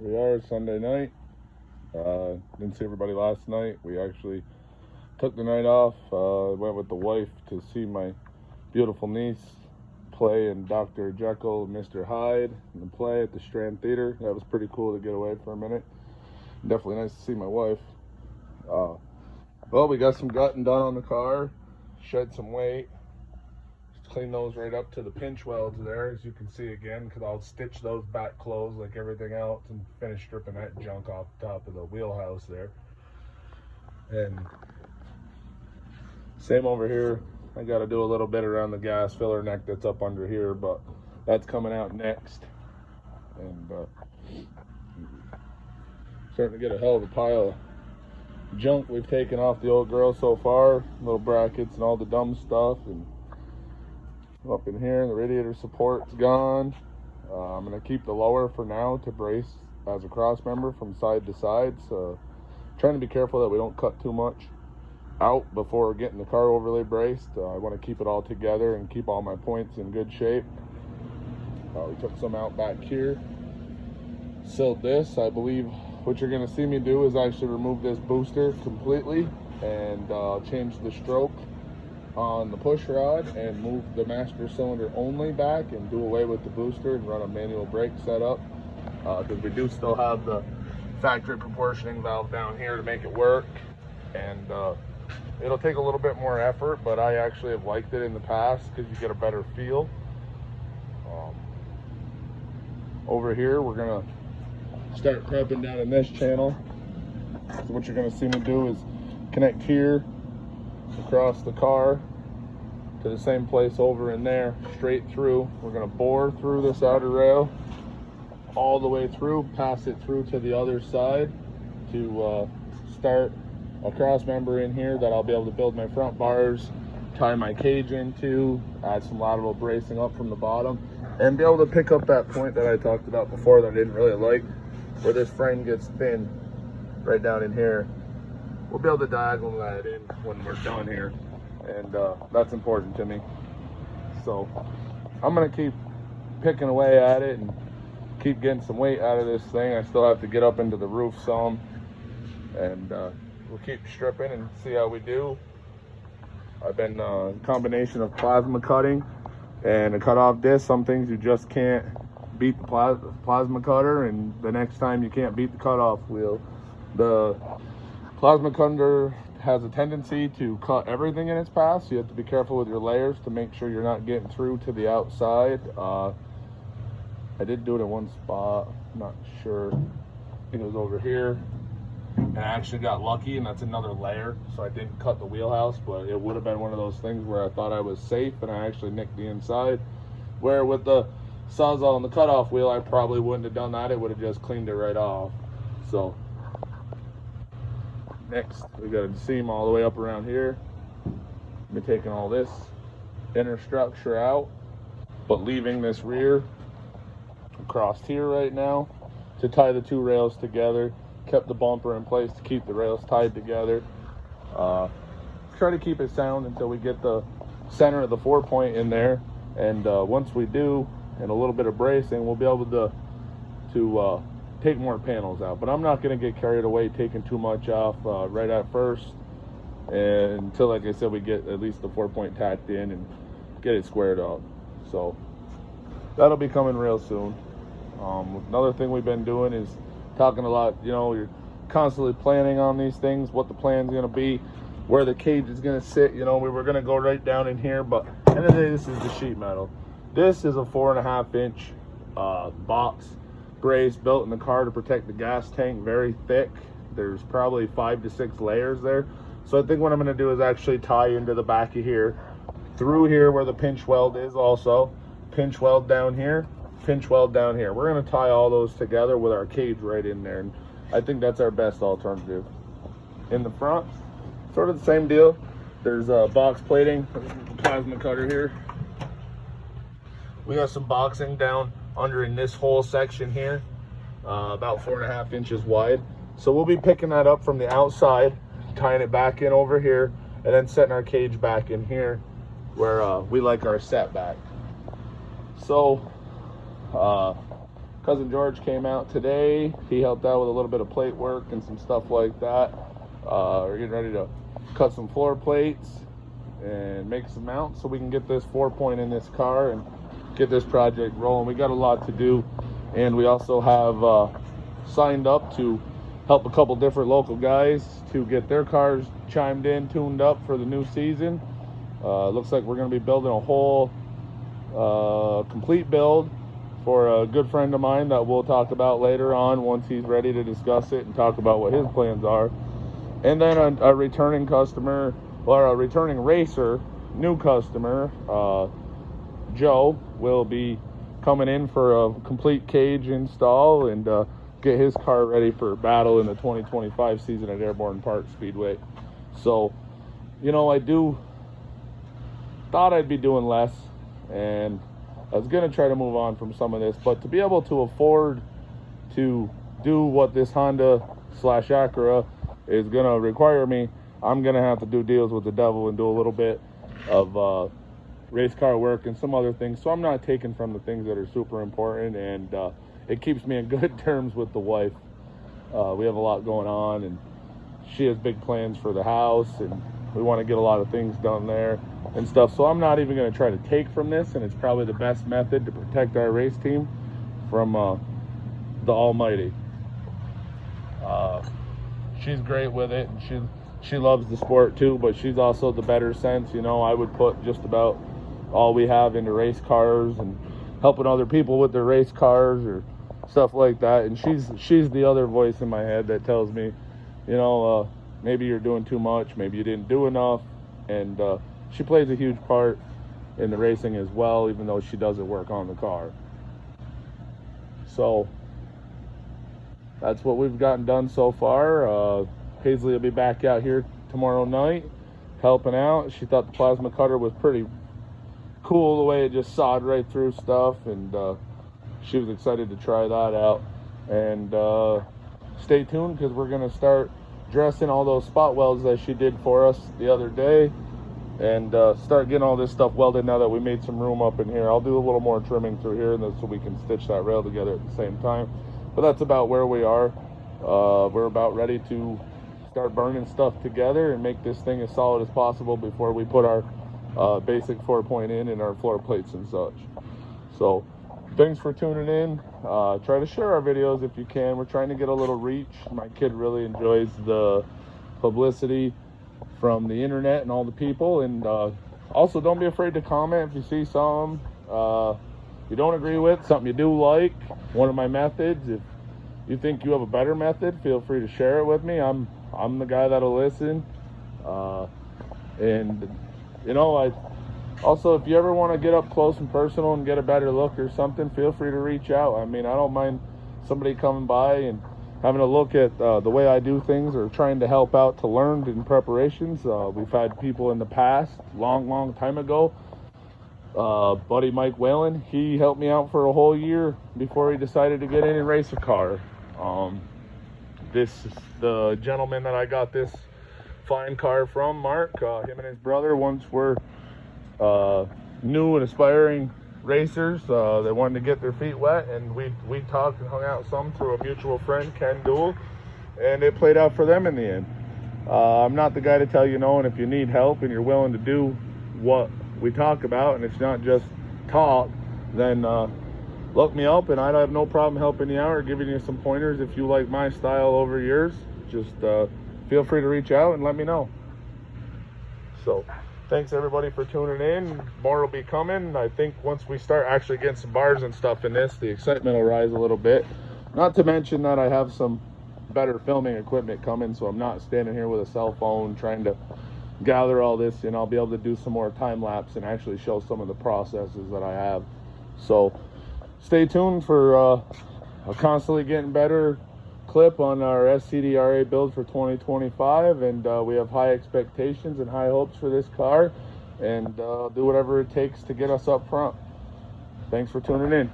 we are Sunday night. Didn't see everybody last night. We actually took the night off. Went with the wife to see my beautiful niece play in Dr. Jekyll and Mr. Hyde and the play at the Strand Theater. That was pretty cool to get away for a minute. Definitely nice to see my wife. Well, we got some gutting done on the car, shed some weight. Clean those right up to the pinch welds there, as you can see again, because I'll stitch those back closed like everything else and finish stripping that junk off the top of the wheelhouse there. And same over here. I got to do a little bit around the gas filler neck that's up under here, but that's coming out next. And starting to get a hell of a pile of junk we've taken off the old girl so far, little brackets and all the dumb stuff. And up in here, the radiator support's gone. I'm going to keep the lower for now to brace as a cross member from side to side. So trying to be careful that we don't cut too much out before getting the car overlay braced. I want to keep it all together and keep all my points in good shape. We took some out back here. Sealed this. I believe what you're going to see me do is actually remove this booster completely and change the stroke on the push rod and move the master cylinder only back and do away with the booster and run a manual brake setup, because we do still have the factory proportioning valve down here to make it work. And it'll take a little bit more effort, but I actually have liked it in the past because you get a better feel. Over here we're gonna start prepping down in this channel. So what you're gonna see me do is connect here across the car to the same place over in there, straight through. We're going to bore through this outer rail all the way through, pass it through to the other side to start a cross member in here that I'll be able to build my front bars, tie my cage into, add some lateral bracing up from the bottom, and be able to pick up that point that I talked about before that I didn't really like, where this frame gets thin right down in here. We'll be able to diagonal that in when we're done here, and that's important to me. So I'm gonna keep picking away at it and keep getting some weight out of this thing. I still have to get up into the roof some, and we'll keep stripping and see how we do. I've been a combination of plasma cutting and a cutoff disc. Some things you just can't beat the plasma cutter, and the next time you can't beat the cutoff wheel. The plasma cutter has a tendency to cut everything in its path, so you have to be careful with your layers to make sure you're not getting through to the outside. I did do it in one spot, I'm not sure. I think it was over here. And I actually got lucky, and that's another layer, so I didn't cut the wheelhouse, but it would have been one of those things where I thought I was safe, and I actually nicked the inside. Where with the Sawzall and the cutoff wheel, I probably wouldn't have done that. It would have just cleaned it right off. So next, we got a seam all the way up around here. We're taking all this inner structure out, but leaving this rear across here right now to tie the two rails together. Kept the bumper in place to keep the rails tied together. Try to keep it sound until we get the center of the 4-point in there, and once we do, and a little bit of bracing, we'll be able to take more panels out. But I'm not going to get carried away taking too much off right at first, and until, like I said, we get at least the 4-point tacked in and get it squared up. So that'll be coming real soon. Another thing we've been doing is talking a lot. You know, you're constantly planning on these things, what the plan's going to be, where the cage is going to sit. You know, we were going to go right down in here, but at the end of the day, this is the sheet metal. This is a 4.5-inch box brace built in the car to protect the gas tank, very thick. There's probably 5 to 6 layers there. So I think what I'm going to do is actually tie into the back of here, through here where the pinch weld is, also pinch weld down here, pinch weld down here. We're going to tie all those together with our cage right in there, and I think that's our best alternative. In the front, sort of the same deal. There's box plating, plasma cutter here. We got some boxing down under in this whole section here, about 4.5 inches wide. So we'll be picking that up from the outside, tying it back in over here, and then setting our cage back in here where we like our setback. So Cousin George came out today. He helped out with a little bit of plate work and some stuff like that. We're getting ready to cut some floor plates and make some mounts so we can get this 4-point in this car and get this project rolling. We got a lot to do, and we also have signed up to help a couple different local guys to get their cars chimed in, tuned up for the new season. Looks like we're going to be building a whole complete build for a good friend of mine that we'll talk about later on once he's ready to discuss it and talk about what his plans are. And then a returning customer, or a returning racer, new customer, Joe, will be coming in for a complete cage install and get his car ready for battle in the 2025 season at Airborne Park Speedway. So, you know, thought I'd be doing less, and I was going to try to move on from some of this, but to be able to afford to do what this Honda / Acura is going to require me, I'm going to have to do deals with the devil and do a little bit of race car work and some other things. So I'm not taking from the things that are super important, and it keeps me in good terms with the wife. We have a lot going on, and she has big plans for the house, and we want to get a lot of things done there and stuff. So I'm not even going to try to take from this, and it's probably the best method to protect our race team from the Almighty. She's great with it, and she loves the sport too, but she's also the better sense. You know, I would put just about all we have into race cars and helping other people with their race cars or stuff like that, and she's the other voice in my head that tells me, you know, maybe you're doing too much, maybe you didn't do enough. And she plays a huge part in the racing as well, even though she doesn't work on the car. So that's what we've gotten done so far. Paisley will be back out here tomorrow night helping out. She thought the plasma cutter was pretty cool, the way it just sawed right through stuff, and she was excited to try that out. And stay tuned, because we're going to start dressing all those spot welds that she did for us the other day, and start getting all this stuff welded now that we made some room up in here. I'll do a little more trimming through here, and then so we can stitch that rail together at the same time. But that's about where we are. We're about ready to start burning stuff together and make this thing as solid as possible before we put our basic 4-point in our floor plates and such. So thanks for tuning in. Try to share our videos if you can. We're trying to get a little reach. My kid really enjoys the publicity from the internet and all the people. And also, don't be afraid to comment if you see some you don't agree with, something you do like, one of my methods. If you think you have a better method, feel free to share it with me. I'm the guy that'll listen. And you know, also, if you ever want to get up close and personal and get a better look or something, feel free to reach out. I mean, I don't mind somebody coming by and having a look at the way I do things, or trying to help out to learn in preparations. We've had people in the past, long time ago. Buddy Mike Whalen, he helped me out for a whole year before he decided to get in and race a car. This is the gentleman that I got this fine car from, Mark. Him and his brother once were new and aspiring racers. They wanted to get their feet wet, and we talked and hung out some through a mutual friend, Ken Dool, and it played out for them in the end. I'm not the guy to tell you no, and if you need help and you're willing to do what we talk about and it's not just talk, then look me up, and I'd have no problem helping you out or giving you some pointers if you like my style over yours. Just feel free to reach out and let me know. So thanks everybody for tuning in. More will be coming. I think once we start actually getting some bars and stuff in this, the excitement will rise a little bit. Not to mention that I have some better filming equipment coming, so I'm not standing here with a cell phone trying to gather all this, and I'll be able to do some more time lapse and actually show some of the processes that I have. So stay tuned for a constantly getting better clip on our SCDRA build for 2025, and we have high expectations and high hopes for this car, and do whatever it takes to get us up front. Thanks for tuning in.